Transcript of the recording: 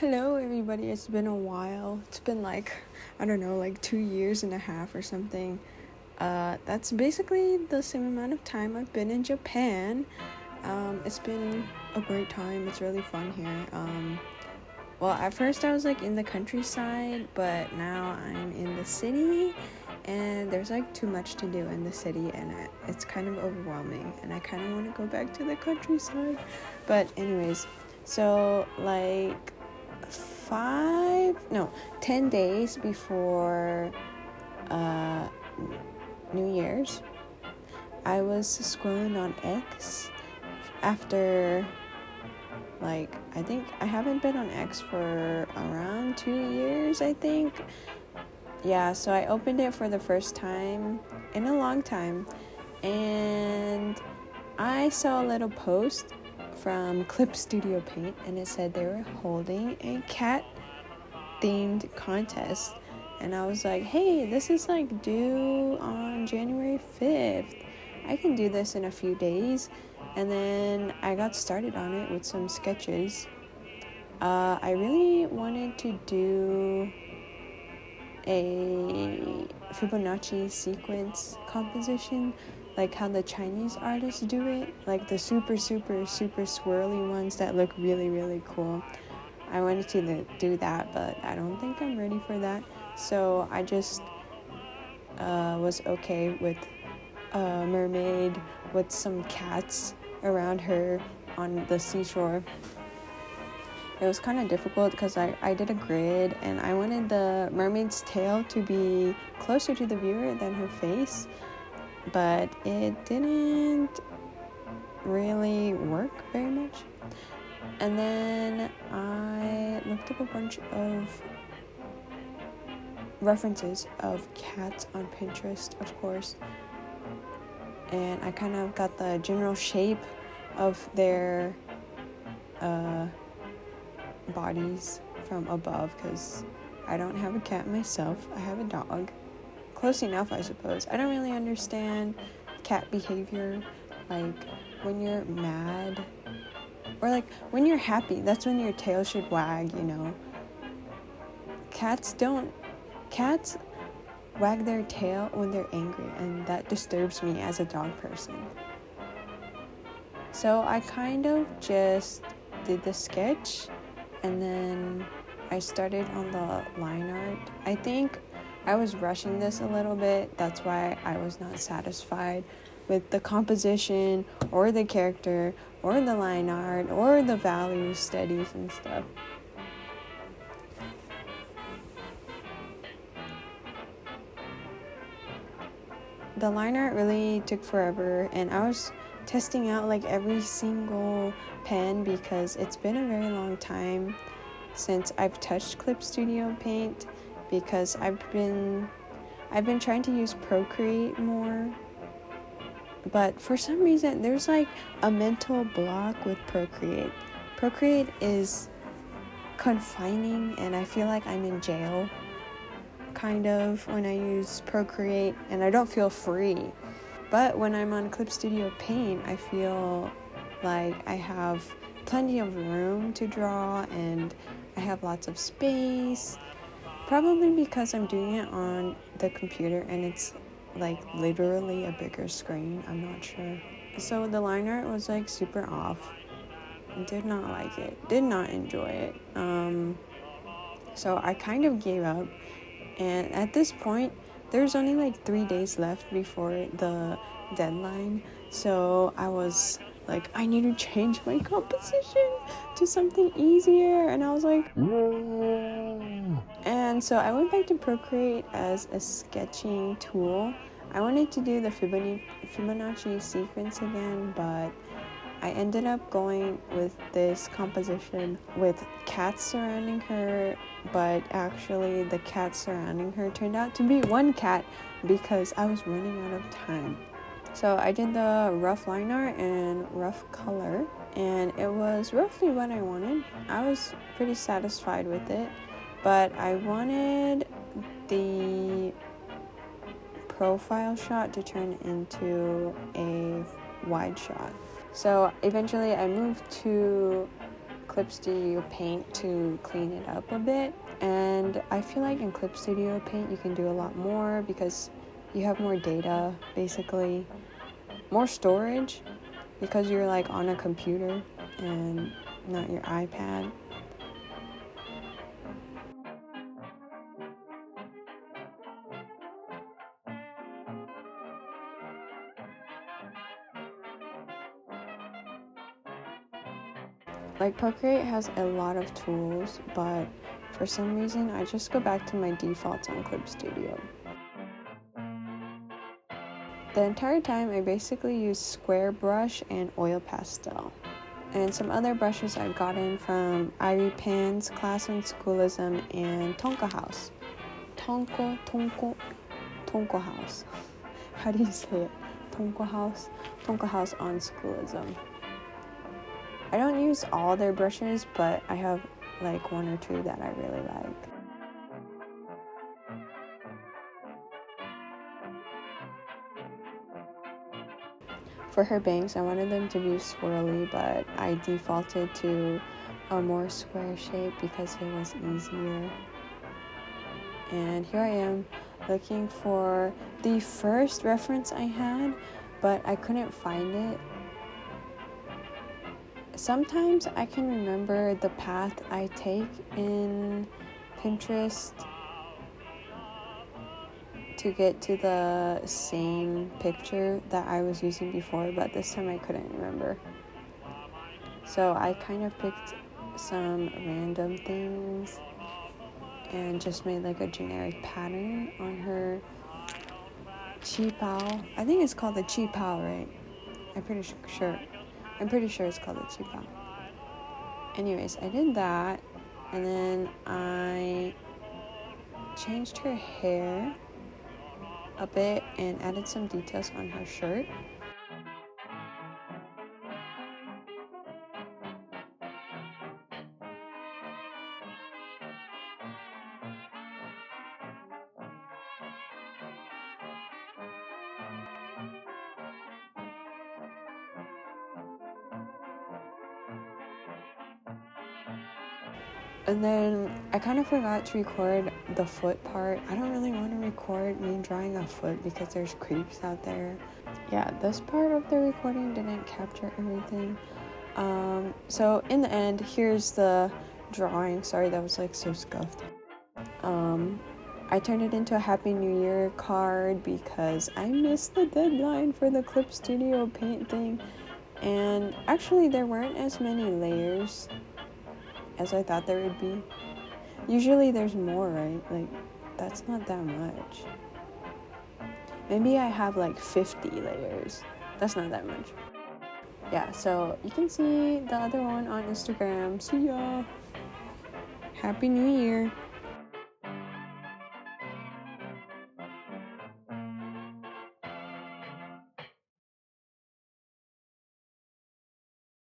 Hello everybody, it's been a while. It's been like 2 years and a half or something. That's basically the same amount of time I've been in Japan. It's been a great time. It's really fun here. Well, at first I was like in the countryside, but now I'm in the city, and there's like too much to do in the city, and it's kind of overwhelming, and I kind of want to go back to the countryside. But anyways, so like 10 days before New Year's, I was scrolling on X after I think I haven't been on X for around 2 years, I think. Yeah, so I opened it for the first time in a long time, and I saw a little post from Clip Studio Paint, and it said they were holding a cat themed contest, and I was like, hey, this is like due on January 5th. I can do this in a few days. And then I got started on it with some sketches. I really wanted to do a Fibonacci sequence composition, like how the Chinese artists do it, like the super swirly ones that look really cool. I wanted to do that, but I don't think I'm ready for that. So I just was okay with a mermaid with some cats around her on the seashore. It was kind of difficult because I did a grid, and I wanted the mermaid's tail to be closer to the viewer than her face, but it didn't really work very much. And then I looked up a bunch of references of cats on Pinterest, of course, and I kind of got the general shape of their bodies from above, because I don't have a cat myself. I have a dog. Close enough, I suppose. I don't really understand cat behavior, like when you're mad or like when you're happy. That's when your tail should wag, you know. Cats wag their tail when they're angry, and that disturbs me as a dog person. So I kind of just did the sketch, and then I started on the line art. I think I was rushing this a little bit. That's why I was not satisfied with the composition or the character or the line art or the value studies and stuff. The line art really took forever, and I was testing out like every single pen because it's been a very long time since I've touched Clip Studio Paint, because I've been trying to use Procreate more, but for some reason there's like a mental block with Procreate. Procreate is confining, and I feel like I'm in jail kind of when I use Procreate, and I don't feel free. But when I'm on Clip Studio Paint, I feel like I have plenty of room to draw, and I have lots of space, probably because I'm doing it on the computer and it's like literally a bigger screen. I'm not sure. So the line art was like super off. Did not like it, did not enjoy it. So I kind of gave up. And at this point, there's only like 3 days left before the deadline. So I was like, I need to change my composition to something easier. And I was like, and so I went back to Procreate as a sketching tool. I wanted to do the Fibonacci sequence again, but I ended up going with this composition with cats surrounding her, but actually the cat surrounding her turned out to be one cat because I was running out of time. So I did the rough line art and rough color, and it was roughly what I wanted. I was pretty satisfied with it, but I wanted the profile shot to turn into a wide shot. So eventually I moved to Clip Studio Paint to clean it up a bit. And I feel like in Clip Studio Paint you can do a lot more because you have more data, basically. More storage because you're like on a computer and not your iPad. Like Procreate has a lot of tools, but for some reason I just go back to my defaults on Clip Studio. The entire time I basically use square brush and oil pastel. And some other brushes I've gotten from Airi Pan's class on schoolism and Tonko House. Tonko House. How do you say it? Tonko House? Tonko House on schoolism. I don't use all their brushes, but I have like one or two that I really like. For her bangs, I wanted them to be swirly, but I defaulted to a more square shape because it was easier. And here I am looking for the first reference I had, but I couldn't find it. Sometimes I can remember the path I take in Pinterest to get to the same picture that I was using before, but this time I couldn't remember. So I kind of picked some random things and just made like a generic pattern on her HIIIIII. I think it's called the HIIIIII, right? I'm pretty sure it's called the HIIIIII. Anyways, I did that, and then I changed her hair a bit and added some details on her shirt. And then I kind of forgot to record the foot part. I don't really want to record me drawing a foot because there's creeps out there. Yeah, this part of the recording didn't capture everything. So in the end, here's the drawing. Sorry, that was like so scuffed. I turned it into a Happy New Year card because I missed the deadline for the Clip Studio Paint thing. And actually, there weren't as many layers as I thought there would be. Usually there's more, right? Like, that's not that much. Maybe I have like 50 layers. That's not that much. Yeah, so you can see the other one on Instagram. See ya! Happy New Year!